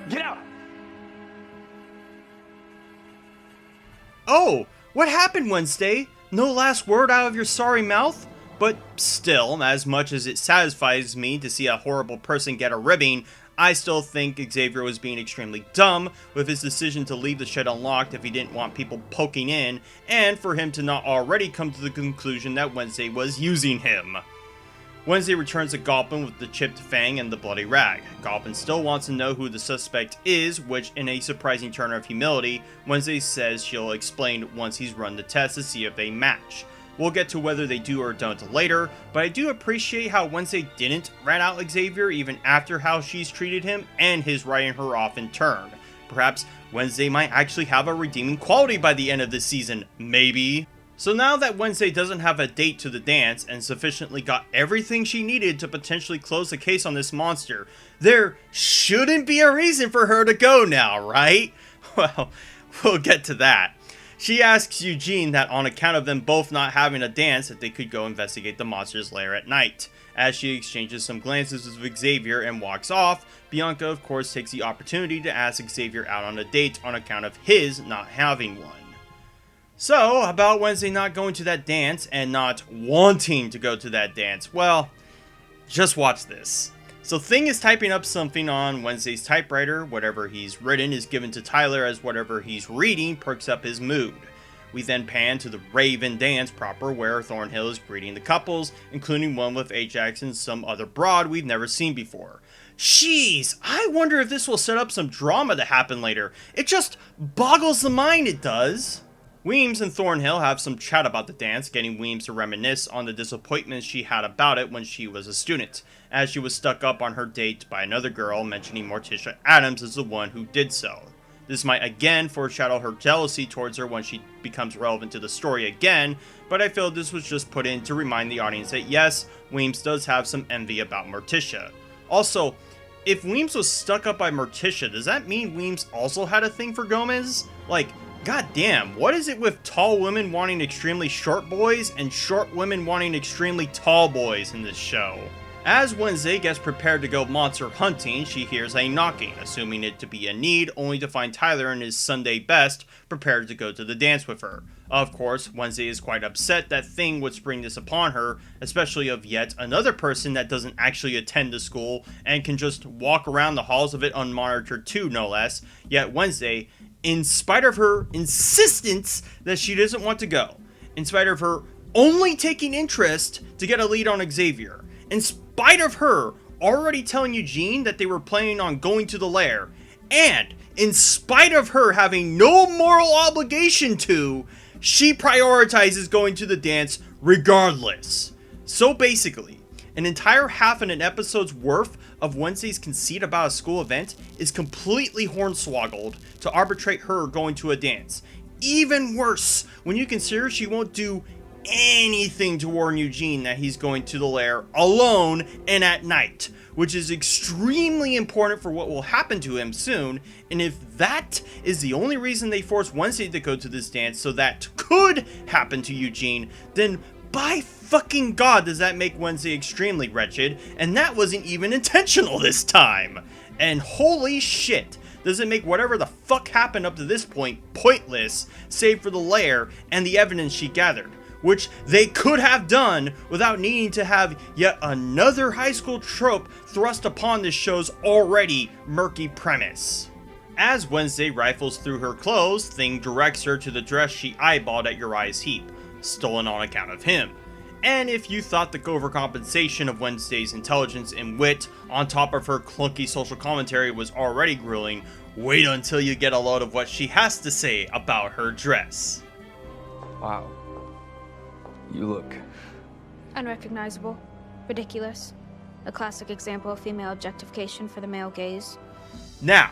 Get out! Oh, what happened, Wednesday? No last word out of your sorry mouth? But still, as much as it satisfies me to see a horrible person get a ribbing, I still think Xavier was being extremely dumb with his decision to leave the shed unlocked if he didn't want people poking in, and for him to not already come to the conclusion that Wednesday was using him. Wednesday returns to Gulpin with the chipped fang and the bloody rag. Gulpin still wants to know who the suspect is, which, in a surprising turn of humility, Wednesday says she'll explain once he's run the test to see if they match. We'll get to whether they do or don't later, but I do appreciate how Wednesday didn't rat out Xavier even after how she's treated him and his writing her off in turn. Perhaps Wednesday might actually have a redeeming quality by the end of this season, maybe. So now that Wednesday doesn't have a date to the dance and sufficiently got everything she needed to potentially close the case on this monster, there shouldn't be a reason for her to go now, right? Well, we'll get to that. She asks Eugene that on account of them both not having a dance that they could go investigate the monster's lair at night. As she exchanges some glances with Xavier and walks off, Bianca of course takes the opportunity to ask Xavier out on a date on account of his not having one. So, about Wednesday not going to that dance and not wanting to go to that dance, well, just watch this. So Thing is typing up something on Wednesday's typewriter. Whatever he's written is given to Tyler as whatever he's reading perks up his mood. We then pan to the Raven dance proper where Thornhill is greeting the couples, including one with Ajax and some other broad we've never seen before. Jeez, I wonder if this will set up some drama to happen later. It just boggles the mind, it does. Weems and Thornhill have some chat about the dance, getting Weems to reminisce on the disappointments she had about it when she was a student, as she was stuck up on her date by another girl, mentioning Morticia Addams as the one who did so. This might again foreshadow her jealousy towards her when she becomes relevant to the story again, but I feel this was just put in to remind the audience that yes, Weems does have some envy about Morticia. Also, if Weems was stuck up by Morticia, does that mean Weems also had a thing for Gomez? Like, god damn, what is it with tall women wanting extremely short boys and short women wanting extremely tall boys in this show? As Wednesday gets prepared to go monster hunting, she hears a knocking, assuming it to be a need, only to find Tyler in his Sunday best, prepared to go to the dance with her. Of course, Wednesday is quite upset that Thing would spring this upon her, especially of yet another person that doesn't actually attend the school and can just walk around the halls of it unmonitored too, no less. Yet Wednesday, in spite of her insistence that she doesn't want to go, in spite of her only taking interest to get a lead on Xavier, in spite of her already telling Eugene that they were planning on going to the lair, and in spite of her having no moral obligation to, she prioritizes going to the dance regardless. So basically, an entire half in an episode's worth of Wednesday's conceit about a school event is completely hornswoggled to arbitrate her going to a dance. Even worse, when you consider she won't do anything to warn Eugene that he's going to the lair alone and at night, which is extremely important for what will happen to him soon. And if that is the only reason they forced Wednesday to go to this dance so that could happen to Eugene, then by fucking god does that make Wednesday extremely wretched, and that wasn't even intentional this time. And holy shit, does it make whatever the fuck happened up to this point pointless, save for the lair and the evidence she gathered, which they could have done without needing to have yet another high school trope thrust upon this show's already murky premise. As Wednesday rifles through her clothes, Thing directs her to the dress she eyeballed at Uriah's heap, stolen on account of him. And if you thought the overcompensation of Wednesday's intelligence and wit on top of her clunky social commentary was already grueling, wait until you get a load of what she has to say about her dress. Wow. You look... Unrecognizable. Ridiculous. A classic example of female objectification for the male gaze. Now,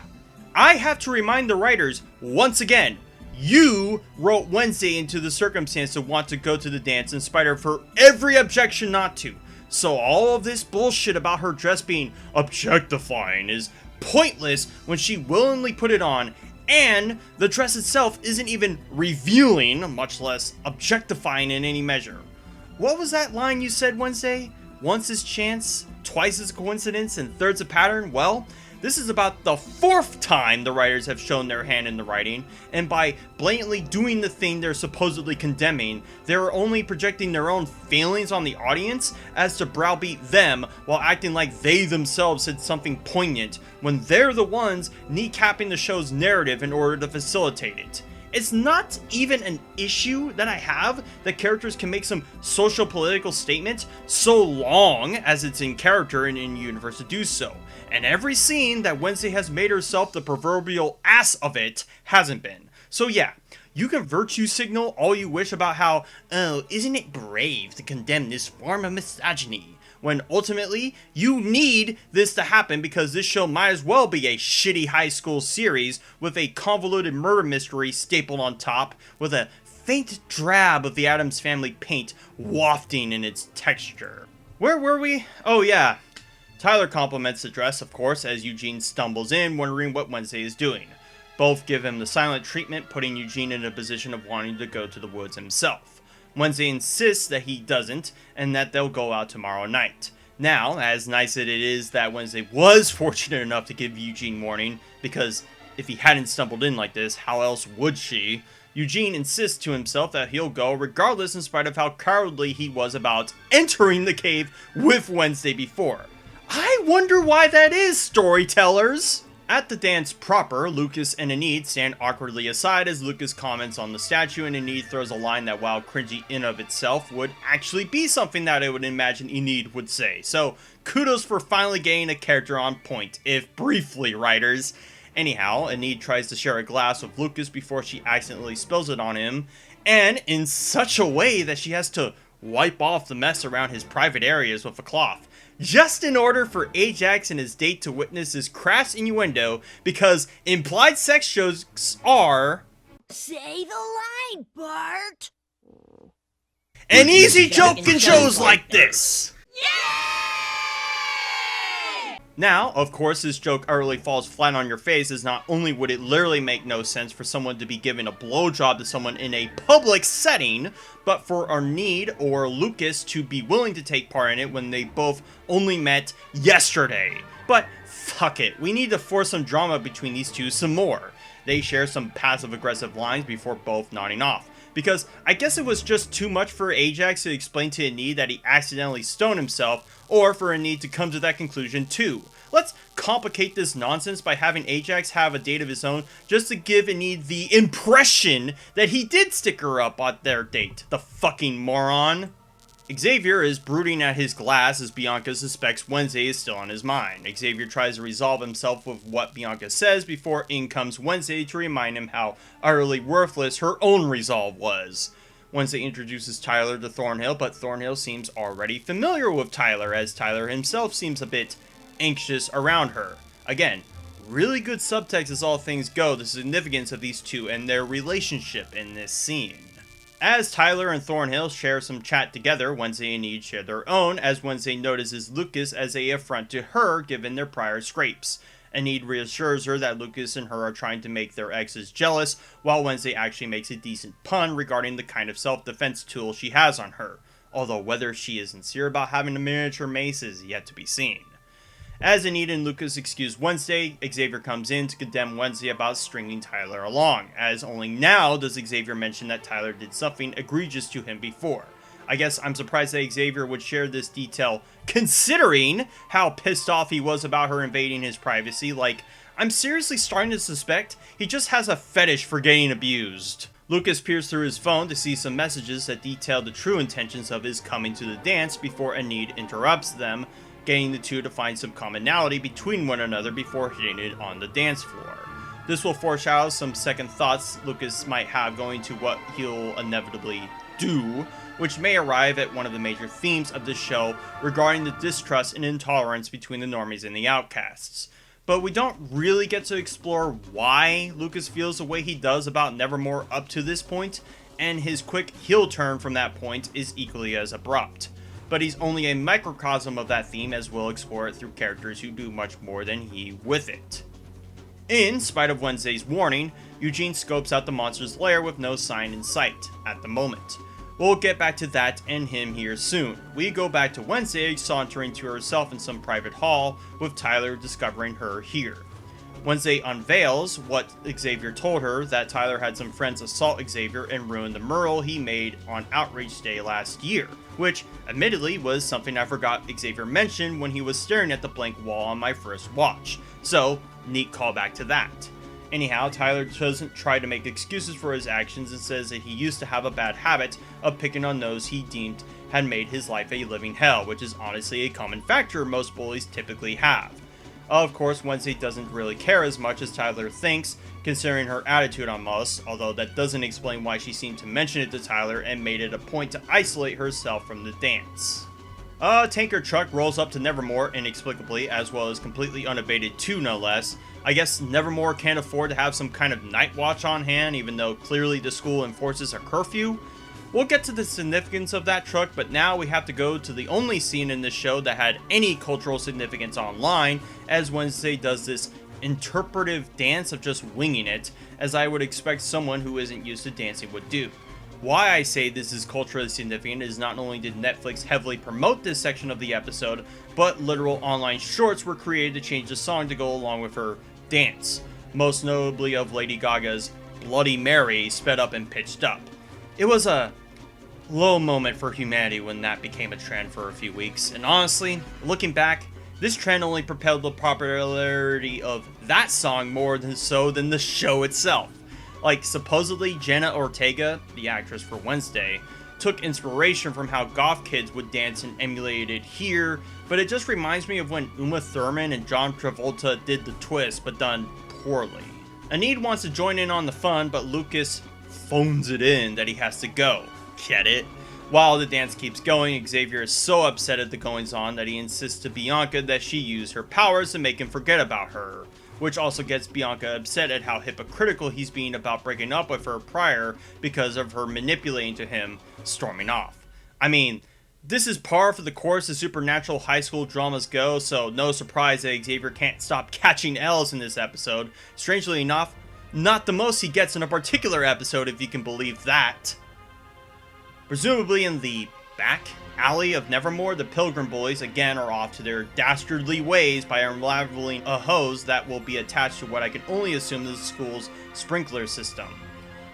I have to remind the writers once again, you wrote Wednesday into the circumstance to want to go to the dance in spite of her every objection not to. So all of this bullshit about her dress being objectifying is pointless when she willingly put it on, and the dress itself isn't even revealing, much less objectifying in any measure. What was that line you said, Wednesday? Once is chance, twice is coincidence, and third's a pattern? Well, This is about the 4th time the writers have shown their hand in the writing, and by blatantly doing the thing they're supposedly condemning, they're only projecting their own feelings on the audience as to browbeat them while acting like they themselves said something poignant when they're the ones kneecapping the show's narrative in order to facilitate it. It's not even an issue that I have that characters can make some social political statement so long as it's in character and in universe to do so. And every scene that Wednesday has made herself the proverbial ass of it hasn't been. So yeah, you can virtue signal all you wish about how, oh, isn't it brave to condemn this form of misogyny? When ultimately, you need this to happen because this show might as well be a shitty high school series with a convoluted murder mystery stapled on top with a faint drab of the Addams family paint wafting in its texture. Where were we? Oh yeah. Tyler compliments the dress, of course, as Eugene stumbles in, wondering what Wednesday is doing. Both give him the silent treatment, putting Eugene in a position of wanting to go to the woods himself. Wednesday insists that he doesn't, and that they'll go out tomorrow night. Now, as nice as it is that Wednesday was fortunate enough to give Eugene warning, because if he hadn't stumbled in like this, how else would she? Eugene insists to himself that he'll go regardless in spite of how cowardly he was about entering the cave with Wednesday before. I wonder why that is, storytellers! At the dance proper, Lucas and Enid stand awkwardly aside as Lucas comments on the statue, and Enid throws a line that, while cringy in of itself, would actually be something that I would imagine Enid would say. So, kudos for finally getting a character on point, if briefly, writers. Anyhow, Enid tries to share a glass with Lucas before she accidentally spills it on him, and in such a way that she has to wipe off the mess around his private areas with a cloth, just in order for Ajax and his date to witness this crass innuendo, because implied sex jokes are... Say the line, Bart! an easy joke in shows like this! Now, of course, this joke utterly falls flat on your face, as not only would it literally make no sense for someone to be giving a blowjob to someone in a public setting, but for Enid or Lucas to be willing to take part in it when they both only met yesterday. But fuck it, we need to force some drama between these two some more. They share some passive-aggressive lines before both nodding off. Because I guess it was just too much for Ajax to explain to Enid that he accidentally stoned himself, or for Enid to come to that conclusion too. Let's complicate this nonsense by having Ajax have a date of his own just to give Enid the impression that he did stick her up on their date. The fucking moron. Xavier is brooding at his glass as Bianca suspects Wednesday is still on his mind. Xavier tries to resolve himself with what Bianca says before in comes Wednesday to remind him how utterly worthless her own resolve was. Wednesday introduces Tyler to Thornhill, but Thornhill seems already familiar with Tyler, as Tyler himself seems a bit anxious around her. Again, really good subtext as all things go, the significance of these two and their relationship in this scene. As Tyler and Thornhill share some chat together, Wednesday and Enid share their own, as Wednesday notices Lucas as an affront to her given their prior scrapes. Enid reassures her that Lucas and her are trying to make their exes jealous, while Wednesday actually makes a decent pun regarding the kind of self-defense tool she has on her, although whether she is sincere about having a miniature mace is yet to be seen. As Enid and Lucas excuse Wednesday, Xavier comes in to condemn Wednesday about stringing Tyler along, as only now does Xavier mention that Tyler did something egregious to him before. I guess I'm surprised that Xavier would share this detail, considering how pissed off he was about her invading his privacy. Like, I'm seriously starting to suspect he just has a fetish for getting abused. Lucas peers through his phone to see some messages that detail the true intentions of his coming to the dance before Enid interrupts them, getting the two to find some commonality between one another before hitting it on the dance floor. This will foreshadow some second thoughts Lucas might have going to what he'll inevitably do, which may arrive at one of the major themes of this show regarding the distrust and intolerance between the normies and the outcasts. But we don't really get to explore why Lucas feels the way he does about Nevermore up to this point, and his quick heel turn from that point is equally as abrupt. But he's only a microcosm of that theme, as we'll explore it through characters who do much more than he with it. In spite of Wednesday's warning, Eugene scopes out the monster's lair with no sign in sight at the moment. We'll get back to that and him here soon. We go back to Wednesday sauntering to herself in some private hall, with Tyler discovering her here. Wednesday unveils what Xavier told her, that Tyler had some friends assault Xavier and ruin the mural he made on Outreach Day last year, which admittedly was something I forgot Xavier mentioned when he was staring at the blank wall on my first watch, so neat callback to that. Anyhow, Tyler doesn't try to make excuses for his actions and says that he used to have a bad habit of picking on those he deemed had made his life a living hell, which is honestly a common factor most bullies typically have. Of course, Wednesday doesn't really care as much as Tyler thinks, considering her attitude on Moss, although that doesn't explain why she seemed to mention it to Tyler and made it a point to isolate herself from the dance. A tanker truck rolls up to Nevermore inexplicably, as well as completely unabated too, no less. I guess Nevermore can't afford to have some kind of night watch on hand, even though clearly the school enforces a curfew. We'll get to the significance of that truck, but now we have to go to the only scene in this show that had any cultural significance online, as Wednesday does this interpretive dance of just winging it, as I would expect someone who isn't used to dancing would do. Why I say this is culturally significant is not only did Netflix heavily promote this section of the episode, but literal online shorts were created to change the song to go along with her dance, most notably of Lady Gaga's Bloody Mary sped up and pitched up. It was a low moment for humanity when that became a trend for a few weeks, and honestly, looking back, this trend only propelled the popularity of that song more than the show itself. Like, supposedly Jenna Ortega, the actress for Wednesday, took inspiration from how goth kids would dance and emulated it here, but it just reminds me of when Uma Thurman and John Travolta did the twist, but done poorly. Anid wants to join in on the fun, but Lucas phones it in that he has to go. Get it? While the dance keeps going, Xavier is so upset at the goings-on that he insists to Bianca that she use her powers to make him forget about her, which also gets Bianca upset at how hypocritical he's being about breaking up with her prior because of her manipulating to him, storming off. I mean, this is par for the course as supernatural high school dramas go, so no surprise that Xavier can't stop catching L's in this episode. Strangely enough, not the most he gets in a particular episode, if you can believe that. Presumably in the back alley of Nevermore, the Pilgrim Boys again are off to their dastardly ways by unraveling a hose that will be attached to what I can only assume is the school's sprinkler system.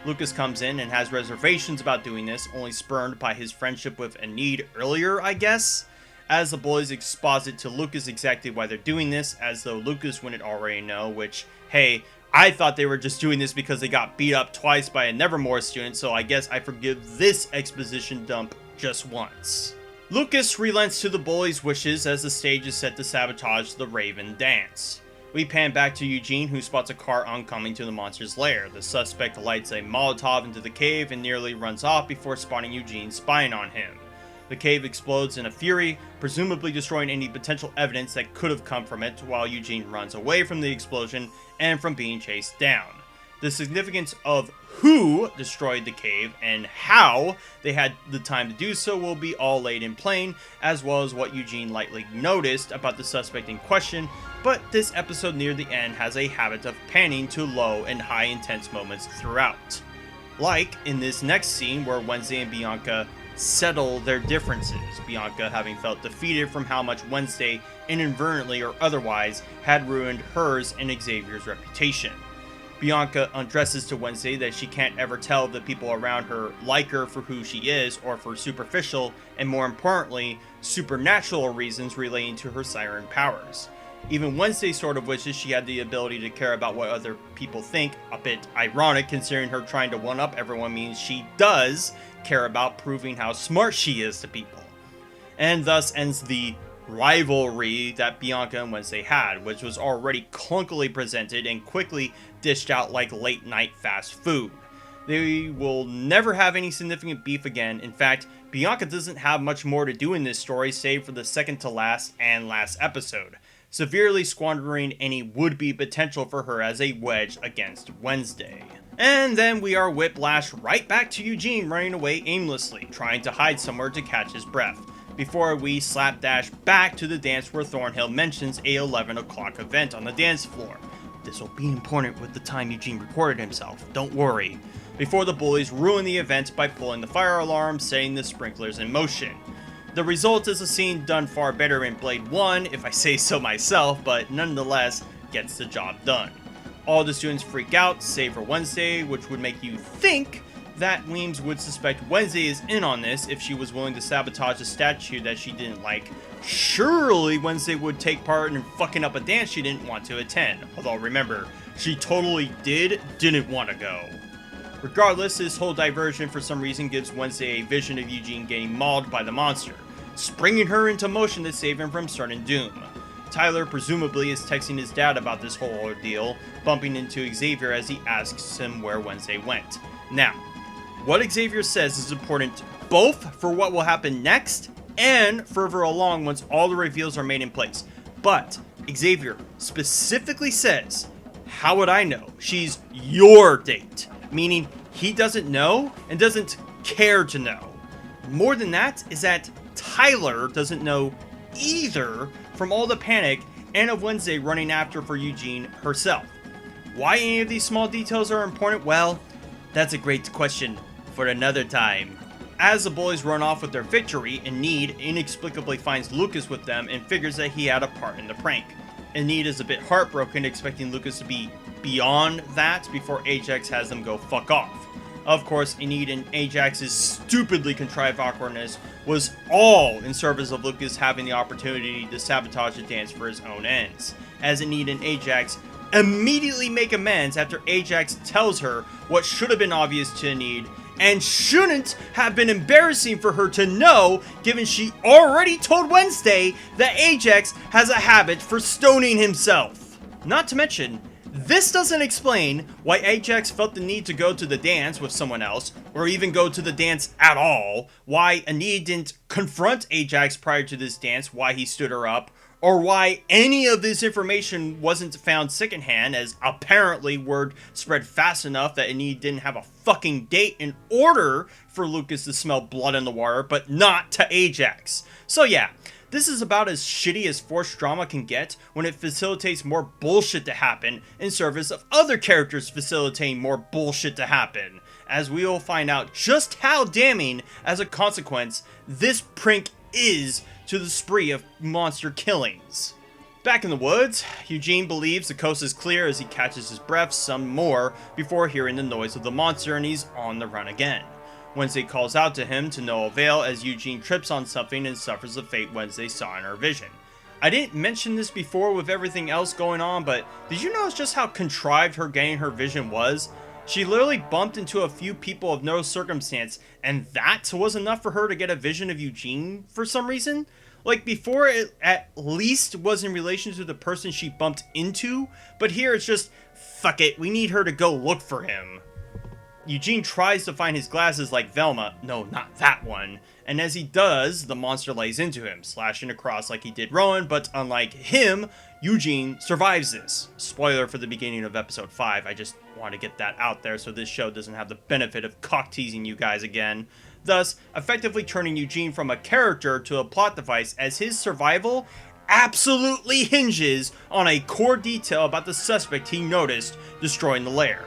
Lucas comes in and has reservations about doing this, only spurned by his friendship with Anid earlier, I guess, as the boys exposit to Lucas exactly why they're doing this, as though Lucas wouldn't already know, which, hey, I thought they were just doing this because they got beat up twice by a Nevermore student, so I guess I forgive this exposition dump just once. Lucas relents to the boys' wishes as the stage is set to sabotage the Raven dance. We pan back to Eugene, who spots a car oncoming to the monster's lair. The suspect lights a Molotov into the cave and nearly runs off before spotting Eugene spying on him. The cave explodes in a fury, presumably destroying any potential evidence that could have come from it, while Eugene runs away from the explosion and from being chased down. The significance of who destroyed the cave and how they had the time to do so will be all laid in plain, as well as what Eugene lightly noticed about the suspect in question, but this episode near the end has a habit of panning to low and high intense moments throughout. Like in this next scene where Wednesday and Bianca settle their differences, Bianca having felt defeated from how much Wednesday, inadvertently or otherwise, had ruined hers and Xavier's reputation. Bianca undresses to Wednesday that she can't ever tell the people around her like her for who she is or for superficial and, more importantly, supernatural reasons relating to her siren powers. Even Wednesday sort of wishes she had the ability to care about what other people think, a bit ironic considering her trying to one-up everyone means she does care about proving how smart she is to people. And thus ends the rivalry that Bianca and Wednesday had, which was already clunkily presented and quickly dished out like late night fast food. They will never have any significant beef again. In fact, Bianca doesn't have much more to do in this story save for the second to last and last episode, severely squandering any would-be potential for her as a wedge against Wednesday. And then we are whiplashed right back to Eugene running away aimlessly, trying to hide somewhere to catch his breath, before we slapdash back to the dance where Thornhill mentions a 11 o'clock event on the dance floor. This will be important with the time Eugene recorded himself, don't worry. Before the bullies ruin the event by pulling the fire alarm, setting the sprinklers in motion. The result is a scene done far better in Blade 1, if I say so myself, but nonetheless gets the job done. All the students freak out, save for Wednesday, which would make you think that Weems would suspect Wednesday is in on this if she was willing to sabotage a statue that she didn't like. Surely Wednesday would take part in fucking up a dance she didn't want to attend. Although remember, she totally didn't want to go. Regardless, this whole diversion for some reason gives Wednesday a vision of Eugene getting mauled by the monster, springing her into motion to save him from certain doom. Tyler presumably is texting his dad about this whole ordeal, bumping into Xavier as he asks him where Wednesday went. Now, what Xavier says is important both for what will happen next and further along once all the reveals are made in place. But Xavier specifically says, "How would I know? She's your date." Meaning he doesn't know and doesn't care to know. More than that is that Tyler doesn't know either from all the panic and of Wednesday running after for Eugene herself. Why any of these small details are important? Well, that's a great question for another time. As the bullies run off with their victory, Enid inexplicably finds Lucas with them and figures that he had a part in the prank. Enid is a bit heartbroken, expecting Lucas to be beyond that before Ajax has them go fuck off. Of course, Enid and Ajax's stupidly contrived awkwardness was all in service of Lucas having the opportunity to sabotage the dance for his own ends, as Enid and Ajax immediately make amends after Ajax tells her what should have been obvious to Enid and shouldn't have been embarrassing for her to know, given she already told Wednesday that Ajax has a habit for stoning himself. Not to mention, this doesn't explain why Ajax felt the need to go to the dance with someone else, or even go to the dance at all, why Enid didn't confront Ajax prior to this dance, why he stood her up, or why any of this information wasn't found secondhand, as apparently word spread fast enough that Enid didn't have a fucking date in order for Lucas to smell blood in the water, but not to Ajax. So yeah, this is about as shitty as forced drama can get when it facilitates more bullshit to happen in service of other characters facilitating more bullshit to happen, as we will find out just how damning, as a consequence, this prank is to the spree of monster killings. Back in the woods, Eugene believes the coast is clear as he catches his breath some more before hearing the noise of the monster, and he's on the run again. Wednesday calls out to him to no avail as Eugene trips on something and suffers the fate Wednesday saw in her vision. I didn't mention this before with everything else going on, but did you notice just how contrived her getting her vision was? She literally bumped into a few people of no circumstance, and that was enough for her to get a vision of Eugene for some reason? Like, before it at least was in relation to the person she bumped into, but here it's just, fuck it, we need her to go look for him. Eugene tries to find his glasses like Velma, no, not that one, and as he does, the monster lays into him, slashing across like he did Rowan, but unlike him, Eugene survives this. Spoiler for the beginning of episode 5, I just want to get that out there so this show doesn't have the benefit of cock-teasing you guys again. Thus, effectively turning Eugene from a character to a plot device, as his survival absolutely hinges on a core detail about the suspect he noticed destroying the lair.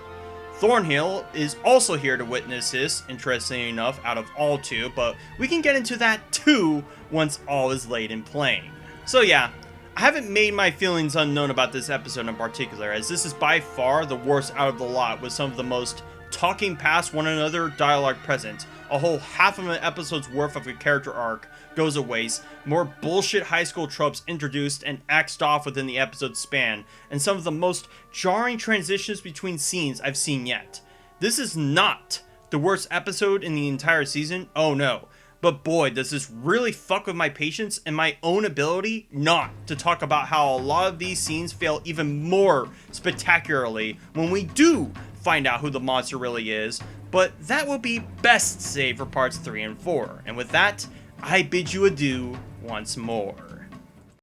Thornhill is also here to witness this, interestingly enough, out of all two, but we can get into that too once all is laid in plain. So yeah, I haven't made my feelings unknown about this episode in particular, as this is by far the worst out of the lot, with some of the most talking past one another dialogue present. A whole half of an episode's worth of a character arc goes to waste, more bullshit high school tropes introduced and axed off within the episode's span, and some of the most jarring transitions between scenes I've seen yet. This is not the worst episode in the entire season, oh no, but boy does this really fuck with my patience and my own ability not to talk about how a lot of these scenes fail even more spectacularly when we do find out who the monster really is, but that will be best saved for parts 3 and 4. And with that, I bid you adieu once more.